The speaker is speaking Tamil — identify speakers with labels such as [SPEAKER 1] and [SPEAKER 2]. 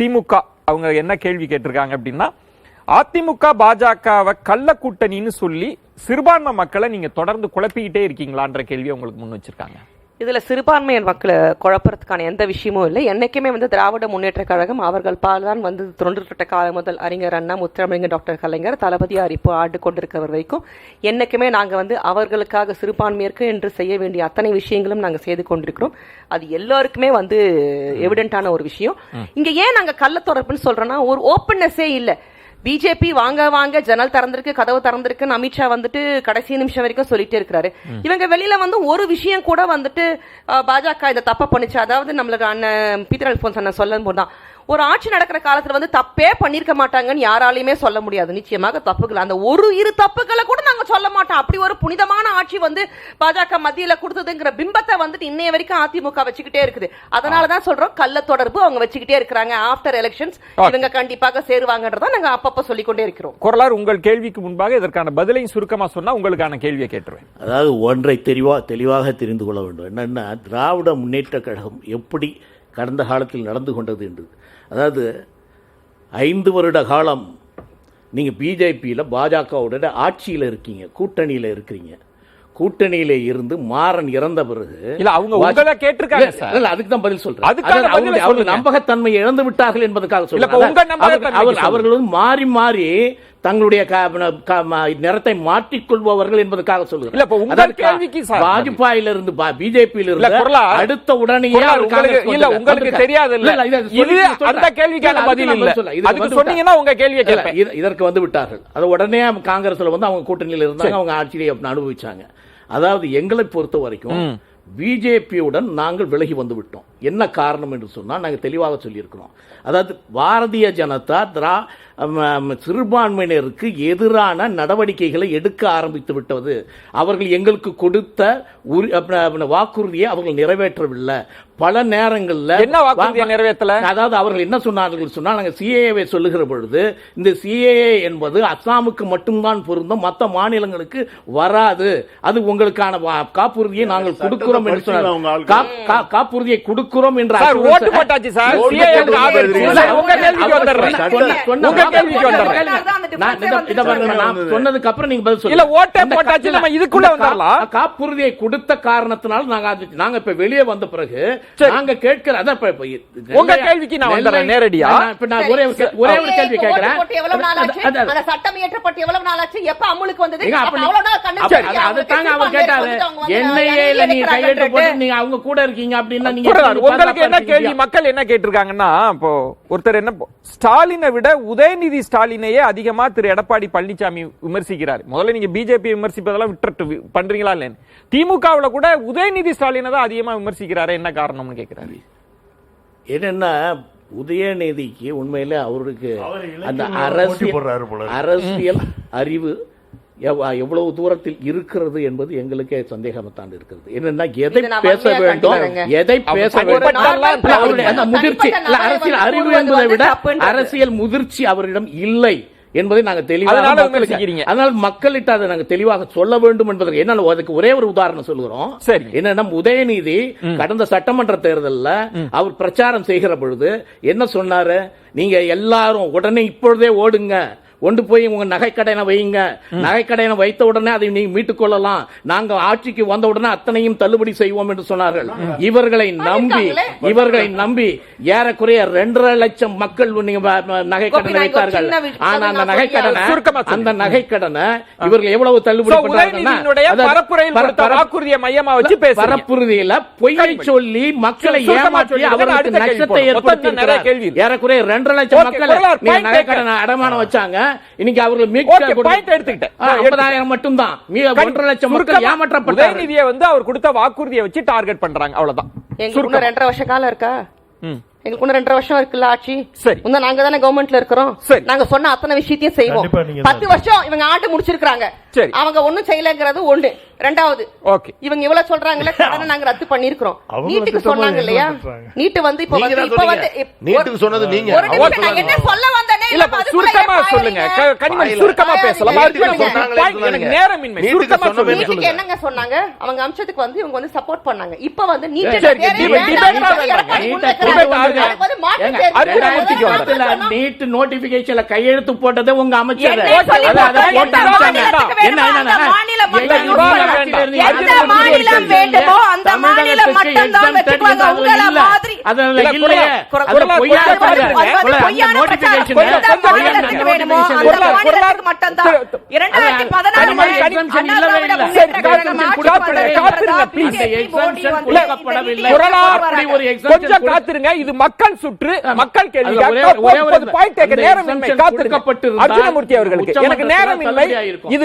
[SPEAKER 1] திமுக அவங்க என்ன கேள்வி கேட்டிருக்காங்க அப்படின்னா, அதிமுக பாஜகவை கள்ள கூட்டணின்னு சொல்லி சிறுபான்மை மக்களை நீங்க தொடர்ந்து குழப்பிக்கிட்டே இருக்கீங்களான்ற கேள்வி உங்களுக்கு முன் வச்சிருக்காங்க.
[SPEAKER 2] இதுல சிறுபான்மையர் மக்களை குழப்பறதுக்கான எந்த விஷயமும் இல்லை. என்னைக்குமே திராவிட முன்னேற்ற கழகம் அவர்கள் பால் தான் தொன்றுபட்ட காலம் முதல் அறிஞர் அண்ணா, முத்தமிழர் டாக்டர் கலைஞர், தளபதியார் இப்போ ஆண்டு கொண்டிருக்கிறவர் வரைக்கும் என்னைக்குமே நாங்க அவர்களுக்காக சிறுபான்மையருக்கு என்று செய்ய வேண்டிய அத்தனை விஷயங்களும் நாங்க செய்து கொண்டிருக்கிறோம். அது எல்லாருக்குமே எவிடென்டான ஒரு விஷயம். இங்க ஏன் நாங்க கள்ள தொடர்புன்னு சொல்றோம்னா, ஒரு ஓப்பன்னஸே இல்லை. பிஜேபி வாங்க ஜன்னல் திறந்திருக்கு, கதவு திறந்திருக்குன்னு அமித்ஷா கடைசி நிமிஷம் வரைக்கும் சொல்லிட்டே இருக்கிறாரு. இவங்க வெளியில ஒரு விஷயம் கூட பாஜக இந்த தப்ப பண்ணுச்சு. அதாவது நம்மளோட அண்ணன் பீட்டர் அல்போன்ஸ் அண்ணன் சொல்லும் போதுதான், ஒரு ஆட்சி நடக்கிற காலத்துல தப்பே பண்ணிருக்க மாட்டாங்கன்னு யாராலையுமே சொல்ல முடியாது. நிச்சயமாக தப்புகள், அந்த ஒரு இரு தப்புகளை கூட நாங்க சொல்ல மாட்டோம். அப்படி ஒரு புனிதமான ஆட்சி பாஜக மத்தியில கொடுத்ததுங்கிற பிம்பத்தை இன்னைய வரைக்கும் அதிமுக வச்சுக்கிட்டே இருக்குது. அதனாலதான் சொல்றோம், கள்ள தொடர்பு அவங்க வச்சுக்கிட்டே இருக்கிறாங்க. ஆஃப்டர் எலெக்ஷன்ஸ் இவங்க கண்டிப்பாக சேருவாங்கன்றத நாங்க அப்பப்ப சொல்லிக்கொண்டே இருக்கிறோம்.
[SPEAKER 1] குரலார், உங்கள் கேள்விக்கு முன்பாக இதற்கான பதிலையும் சுருக்கமா சொன்னா உங்களுக்கான கேள்வியை கேட்டுருவேன்.
[SPEAKER 3] அதாவது ஒன்றை தெளிவாக தெரிந்து கொள்ள வேண்டும். என்னன்னா, திராவிட முன்னேற்ற கழகம் எப்படி கடந்த காலத்தில் நடந்து கொண்டது என்று. அதாவது 5 வருட காலம் நீங்கள் பிஜேபியில் பாஜகவுடைய ஆட்சியில் இருக்கீங்க, கூட்டணியில் இருக்கிறீங்க. கூட்டணியில இருந்து மாறன் இறந்த பிறகு அதுக்கு தான் பதில் சொல்றேன். அவர்கள் நம்பகத்தன்மையை இழந்து விட்டார்கள் என்பதற்காக சொல்றேன். அவர்களும் மாறி மாறி தங்களுடைய நிறத்தை மாற்றிக்கொள்பவர்கள் என்பதற்காக சொல்லுகிறேன். வாஜ்பாயிலிருந்து பிஜேபியிலிருந்து அடுத்த உடனேயே
[SPEAKER 1] உங்களுக்கு தெரியாது.
[SPEAKER 3] இதற்கு வந்து விட்டார்கள். அது உடனே காங்கிரஸ்ல அவங்க கூட்டணியில் இருந்தாங்க, அவங்க ஆட்சியை அனுபவிச்சாங்க. அதாவது எங்களை பொறுத்த வரைக்கும் பிஜேபியுடன் நாங்கள் விலகி வந்து விட்டோம். என்ன காரணம் என்று சொன்னால் நாங்கள் தெளிவாக சொல்லியிருக்கிறோம். அதாவது பாரதிய ஜனதா சிறுபான்மையினருக்கு எதிரான நடவடிக்கைகளை எடுக்க ஆரம்பித்து விட்டது. அவர்கள் எங்களுக்கு கொடுத்த வாக்குறுதியை அவர்கள் நிறைவேற்றவில்லை. பல நேரங்களில்
[SPEAKER 1] என்ன வாக்குறுதியை நிறைவேற்றல?
[SPEAKER 3] அதாவது அவர்கள் என்ன சொன்னார்கள் சொன்னால், நாங்கள் சிஏஏவை சொல்லுகிற பொழுது இந்த சிஏஏ என்பது அஸ்ஸாமுக்கு மட்டும்தான் பொருந்தும், மற்ற மாநிலங்களுக்கு வராது, அது உங்களுக்கான காப்புறுதியை நாங்கள் கொடுக்கிறோம் என்று சொன்னார். காப்புறுதியை கொடுக்கிறோம் என்ற சொன்னதுக்கு அப்புறம் நீங்க பதில் சொல்லுங்க. காப்புறுதியை கொடுத்த காரணத்தினால் நாங்க இப்ப வெளியே வந்த பிறகு நாங்க கேட்கிற
[SPEAKER 1] உங்க கேள்விக்கு நான் வந்துறேன் நேரடியா.
[SPEAKER 3] ஒரே ஒரு கேள்வி கேட்கிறேன்.
[SPEAKER 2] சட்டம் இயற்றப்பட்டு எவ்வளவு நாள் ஆச்சு, எப்ப அமலுக்கு வந்தது?
[SPEAKER 3] அதுதாங்க அவர் கேட்டாரு. என்ஐஏல நீங்க கையெழுத்து போட்டு நீங்க அவங்க கூட இருக்கீங்க அப்படின்னா நீங்க
[SPEAKER 1] உங்களுக்கு என்ன கேள்வி? மக்கள் என்ன கேட்டிருக்காங்கன்னா, இப்போ ஒருத்தர் என்ன, ஸ்டாலினை விட உதயநிதி ஸ்டாலினையே அதிகமா திரு எடப்பாடி பழனிசாமி விமர்சிக்கிறார். முதல்ல நீங்க பிஜேபி விமர்சிப்பதெல்லாம் விட்டு பண்றீங்களா இல்ல? திமுகவுல கூட உதயநிதி ஸ்டாலினை தான் அதிகமா விமர்சிக்கிறாரு, என்ன காரணம்னு கேட்கிறாரு.
[SPEAKER 3] என்னன்னா, உதயநிதிக்கு உண்மையில அவருக்கு அந்த அரசியல் அறிவு எவ்வளவு தூரத்தில் இருக்கிறது என்பது எங்களுக்கே சந்தேகத்தான் இருக்கிறது. என்னன்னா, எதை பேச வேண்டும், எதை பேச வேண்டும், அந்த முதிர்ச்சி, அரசியல் அறிவு என்பதை விட அரசியல் முதிர்ச்சி அவரிடம் இல்லை என்பதை நாங்கள் தெளிவாக, அதனால மக்களிட்ட அதை நாங்கள் தெளிவாக சொல்ல வேண்டும் என்பதற்கு என்ன, அதுக்கு ஒரே ஒரு உதாரணம் சொல்லுகிறோம். என்னன்னா, உதயநிதி கடந்த சட்டமன்ற தேர்தலில் அவர் பிரச்சாரம் செய்கிற பொழுது என்ன சொன்னாரு? நீங்க எல்லாரும் உடனே இப்பொழுதே ஓடுங்க, கொண்டு போய் உங்க நகைக்கடையை வைங்க, நகைக்கடையை வைத்த உடனே அதை நீங்க மீட்டுக் கொள்ளலாம், நாங்க ஆட்சிக்கு வந்த உடனே அத்தனையும் தள்ளுபடி செய்வோம் என்று சொன்னார்கள். இவர்களை நம்பி ஏறக்குறைய 2.5 லட்சம் மக்கள் நகைக்கடனை வைத்தார்கள். ஆனா அந்த நகைக்கடனை இவர்கள் எவ்வளவு தள்ளுபடி பரப்புறுதியில பொய்யை சொல்லி மக்களை ஏமாற்றி அவர்களுக்கு நஷ்டத்தை ஏற்படுத்தி ஏறக்குறைய 2.5 லட்சம் மக்கள் நகைக்கடனை அடமானம் வச்சாங்க. இன்னைக்கு அவர்கள் 50,000 மட்டும் தான், 1.5 லட்சம் மக்கள் ஏமாற்றப்பட்டார்கள்.
[SPEAKER 1] உதயநிதியை அவர் கொடுத்த வாக்குறுதியை வச்சு டார்கெட் பண்றாங்க, அவ்வளவுதான்.
[SPEAKER 2] 2.5 வருஷ காலம் இருக்கா? எங்களுக்கு 2.5 வருஷம் இருக்குல்ல ஆட்சி. நாங்க தானே கவர்மெண்ட்ல இருக்கிறோம். நாங்க சொன்ன அத்தனை விஷயத்தையும் செய்வோம். 10 வருஷம் இவங்க ஆண்டு முடிச்சிருக்காங்க, அவங்க ஒண்ணும் செய்யலங்கிறது ஒண்ணு. ரெண்டாவது, இவங்க இவ்வளவு சொல்றாங்களே, கடனை நாங்க ரத்து பண்ணிருக்கிறோம். நீட்டுக்கு சொன்னாங்க இல்லையா? நீட்டு இப்ப நீட்டுக்கு சொன்னது நீங்க. என்ன சொல்ல வந்தேனே,
[SPEAKER 1] இல்ல சுருக்கமா சொல்லுங்க கனிமொழி சுருக்கமா பேசலாம் எனக்கு நேரமின்மை சுருக்கமா சொல்லுங்க
[SPEAKER 2] நீட்டுக்கு என்னங்க சொன்னாங்க அவங்க அம்சத்துக்கு வந்து இவங்க வந்து சப்போர்ட் பண்ணாங்க இப்ப வந்து
[SPEAKER 3] நீட் நோட்டிபிகேஷன்ல கையெழுத்து போட்டது உங்க அமைச்சர்
[SPEAKER 1] கொஞ்சம் காத்திருங்க இது மக்கள் சுற்று மக்கள் கேள்வி நேரம் காத்திருங்க அர்ஜுனமூர்த்தி அவர்களுக்கு எனக்கு நேரம் இல்லை இது